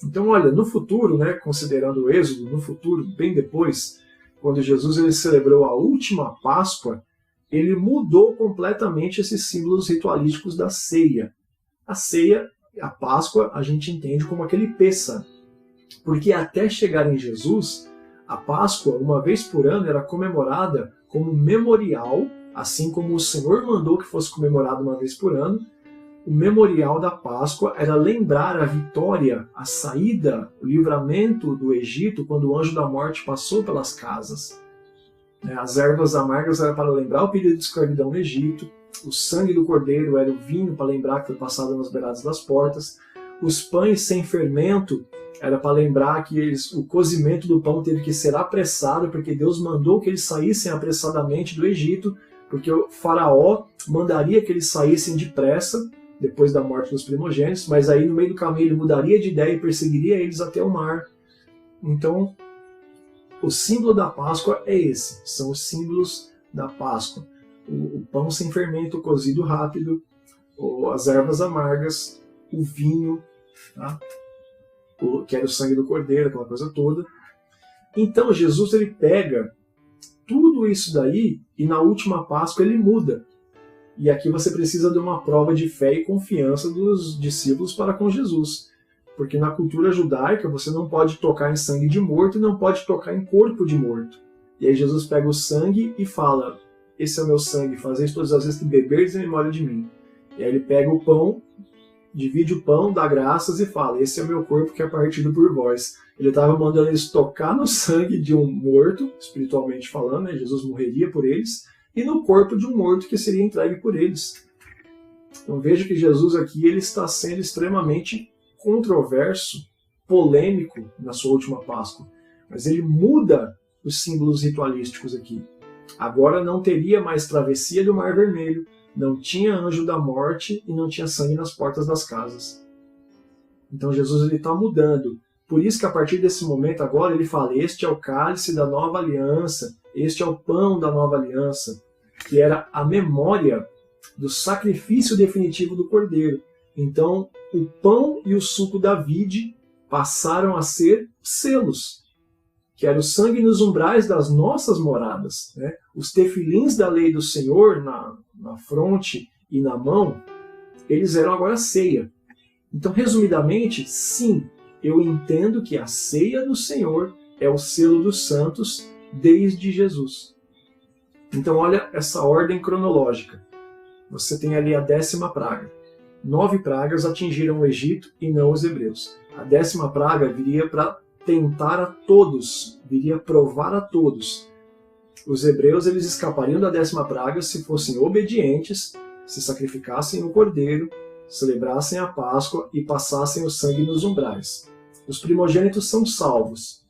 Então, olha, no futuro, né, considerando o Êxodo, no futuro, bem depois, quando Jesus ele celebrou a última Páscoa, ele mudou completamente esses símbolos ritualísticos da ceia. A ceia, a Páscoa, a gente entende como aquele Pêssar, porque até chegar em Jesus, a Páscoa, uma vez por ano, era comemorada como memorial, assim como o Senhor mandou que fosse comemorado uma vez por ano. O memorial da Páscoa era lembrar a vitória, a saída, o livramento do Egito quando o anjo da morte passou pelas casas. As ervas amargas era para lembrar o período de escravidão no Egito, o sangue do cordeiro era o vinho para lembrar que foi passado nas beiradas das portas, os pães sem fermento era para lembrar que o cozimento do pão teve que ser apressado, porque Deus mandou que eles saíssem apressadamente do Egito, porque o faraó mandaria que eles saíssem depressa, depois da morte dos primogênitos, mas aí no meio do caminho ele mudaria de ideia e perseguiria eles até o mar. Então, o símbolo da Páscoa é esse, são os símbolos da Páscoa. O pão sem fermento, cozido rápido, as ervas amargas, o vinho, tá? Que era o sangue do cordeiro, aquela coisa toda. Então Jesus ele pega tudo isso daí e na última Páscoa ele muda. E aqui você precisa de uma prova de fé e confiança dos discípulos para com Jesus. Porque na cultura judaica você não pode tocar em sangue de morto e não pode tocar em corpo de morto. E aí Jesus pega o sangue e fala, esse é o meu sangue, fazeis todas as vezes que beberdes em memória de mim. E aí ele pega o pão, divide o pão, dá graças e fala, esse é o meu corpo que é partido por vós. Ele estava mandando eles tocar no sangue de um morto, espiritualmente falando, né? Jesus morreria por eles, e no corpo de um morto que seria entregue por eles. Então veja que Jesus aqui ele está sendo extremamente controverso, polêmico na sua última Páscoa. Mas ele muda os símbolos ritualísticos aqui. Agora não teria mais travessia do Mar Vermelho, não tinha anjo da morte e não tinha sangue nas portas das casas. Então Jesus está mudando. Por isso que a partir desse momento agora ele fala, este é o cálice da nova aliança, este é o pão da nova aliança, que era a memória do sacrifício definitivo do Cordeiro. Então o pão e o suco da vide passaram a ser selos, que era o sangue nos umbrais das nossas moradas. Né? Os tefilins da lei do Senhor, na fronte e na mão, eles eram agora ceia. Então, resumidamente, sim, eu entendo que a ceia do Senhor é o selo dos santos desde Jesus. Então, olha essa ordem cronológica. Você tem ali a 10ª praga. 9 pragas atingiram o Egito e não os hebreus. A 10ª praga viria para tentar a todos, viria provar a todos. Os hebreus eles escapariam da 10ª praga se fossem obedientes, se sacrificassem o cordeiro, celebrassem a Páscoa e passassem o sangue nos umbrais. Os primogênitos são salvos.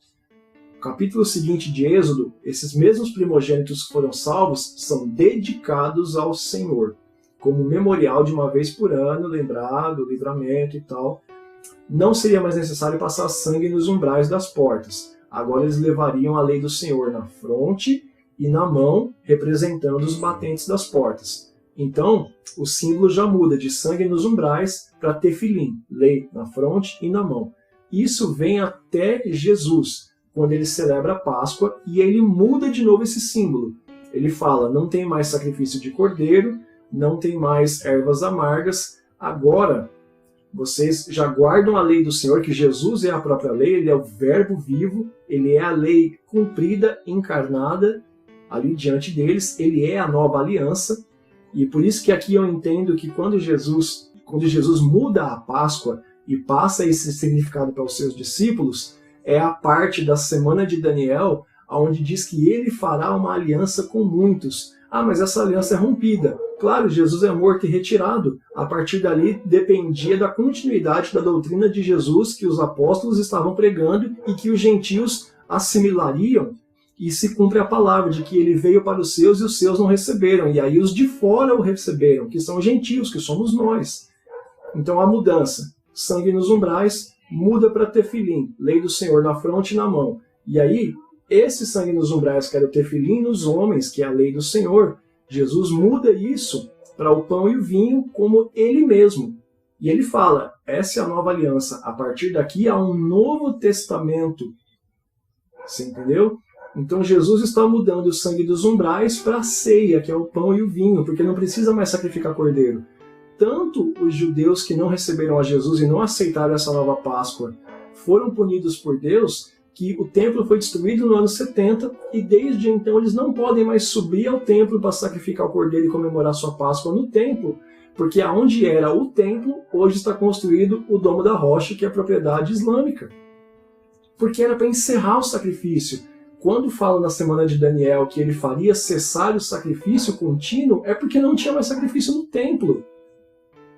No capítulo seguinte de Êxodo, esses mesmos primogênitos que foram salvos são dedicados ao Senhor, como memorial de uma vez por ano, lembrar do livramento e tal. Não seria mais necessário passar sangue nos umbrais das portas. Agora eles levariam a lei do Senhor na fronte e na mão, representando os batentes das portas. Então, o símbolo já muda de sangue nos umbrais para tefilim, lei na fronte e na mão. Isso vem até Jesus, quando ele celebra a Páscoa, e ele muda de novo esse símbolo. Ele fala, não tem mais sacrifício de cordeiro, não tem mais ervas amargas, agora vocês já guardam a lei do Senhor, que Jesus é a própria lei, ele é o verbo vivo, ele é a lei cumprida, encarnada, ali diante deles, ele é a nova aliança, e por isso que aqui eu entendo que quando Jesus muda a Páscoa e passa esse significado para os seus discípulos, é a parte da semana de Daniel, onde diz que ele fará uma aliança com muitos. Ah, mas essa aliança é rompida. Claro, Jesus é morto e retirado. A partir dali dependia da continuidade da doutrina de Jesus que os apóstolos estavam pregando e que os gentios assimilariam, e se cumpre a palavra de que ele veio para os seus e os seus não receberam. E aí os de fora o receberam, que são os gentios, que somos nós. Então a mudança, sangue nos umbrais, muda para tefilim, lei do Senhor na fronte e na mão. E aí, esse sangue nos umbrais, que era o tefilim nos homens, que é a lei do Senhor, Jesus muda isso para o pão e o vinho como ele mesmo. E ele fala, essa é a nova aliança, a partir daqui há um novo testamento. Você entendeu? Então Jesus está mudando o sangue dos umbrais para a ceia, que é o pão e o vinho, porque não precisa mais sacrificar cordeiro. Tanto os judeus que não receberam a Jesus e não aceitaram essa nova Páscoa foram punidos por Deus, que o templo foi destruído no ano 70 e desde então eles não podem mais subir ao templo para sacrificar o cordeiro e comemorar sua Páscoa no templo, porque aonde era o templo, hoje está construído o Domo da Rocha, que é propriedade islâmica. Porque era para encerrar o sacrifício. Quando fala na semana de Daniel que ele faria cessar o sacrifício contínuo, é porque não tinha mais sacrifício no templo.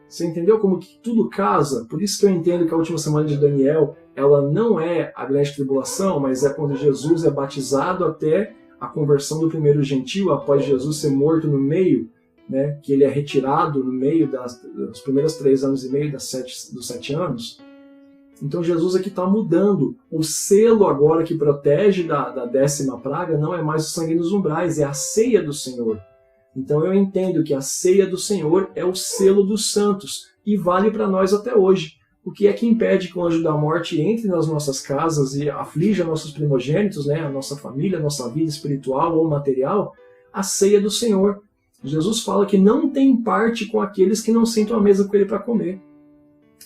Você entendeu como que tudo casa? Por isso que eu entendo que a última semana de Daniel, ela não é a grande tribulação, mas é quando Jesus é batizado até a conversão do primeiro gentio, após Jesus ser morto no meio, né, que ele é retirado no meio dos primeiros 3 anos e meio dos 7 anos. Então Jesus aqui está mudando. O selo agora que protege da 10ª praga não é mais o sangue nos umbrais, é a ceia do Senhor. Então eu entendo que a ceia do Senhor é o selo dos santos e vale para nós até hoje. O que é que impede que o anjo da morte entre nas nossas casas e aflija nossos primogênitos, né, a nossa família, a nossa vida espiritual ou material? A ceia do Senhor. Jesus fala que não tem parte com aqueles que não sentam à mesa com ele para comer.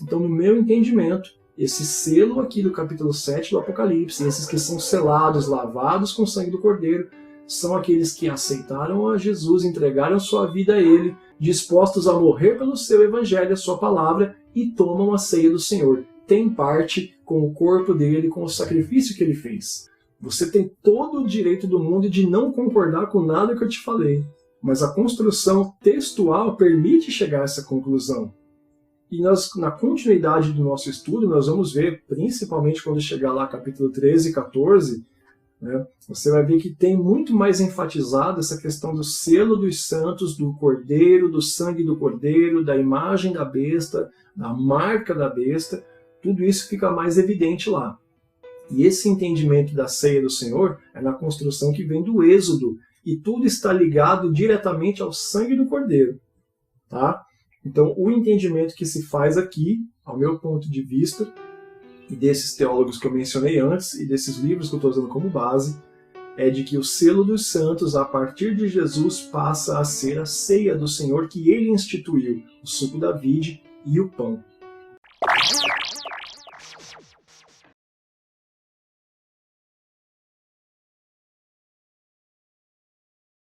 Então, no meu entendimento, esse selo aqui do capítulo 7 do Apocalipse, esses que são selados, lavados com o sangue do Cordeiro, são aqueles que aceitaram a Jesus, entregaram sua vida a ele, dispostos a morrer pelo seu evangelho, a sua palavra, e tomam a ceia do Senhor. Tem parte com o corpo dele, com o sacrifício que ele fez. Você tem todo o direito do mundo de não concordar com nada que eu te falei, mas a construção textual permite chegar a essa conclusão. E na continuidade do nosso estudo, nós vamos ver, principalmente quando chegar lá capítulo 13 e 14, né, você vai ver que tem muito mais enfatizado essa questão do selo dos santos, do cordeiro, do sangue do cordeiro, da imagem da besta, da marca da besta. Tudo isso fica mais evidente lá. E esse entendimento da ceia do Senhor é na construção que vem do Êxodo, e tudo está ligado diretamente ao sangue do cordeiro. Tá? Então, o entendimento que se faz aqui, ao meu ponto de vista, e desses teólogos que eu mencionei antes, e desses livros que eu estou usando como base, é de que o selo dos santos, a partir de Jesus, passa a ser a ceia do Senhor que ele instituiu, o suco da vide e o pão.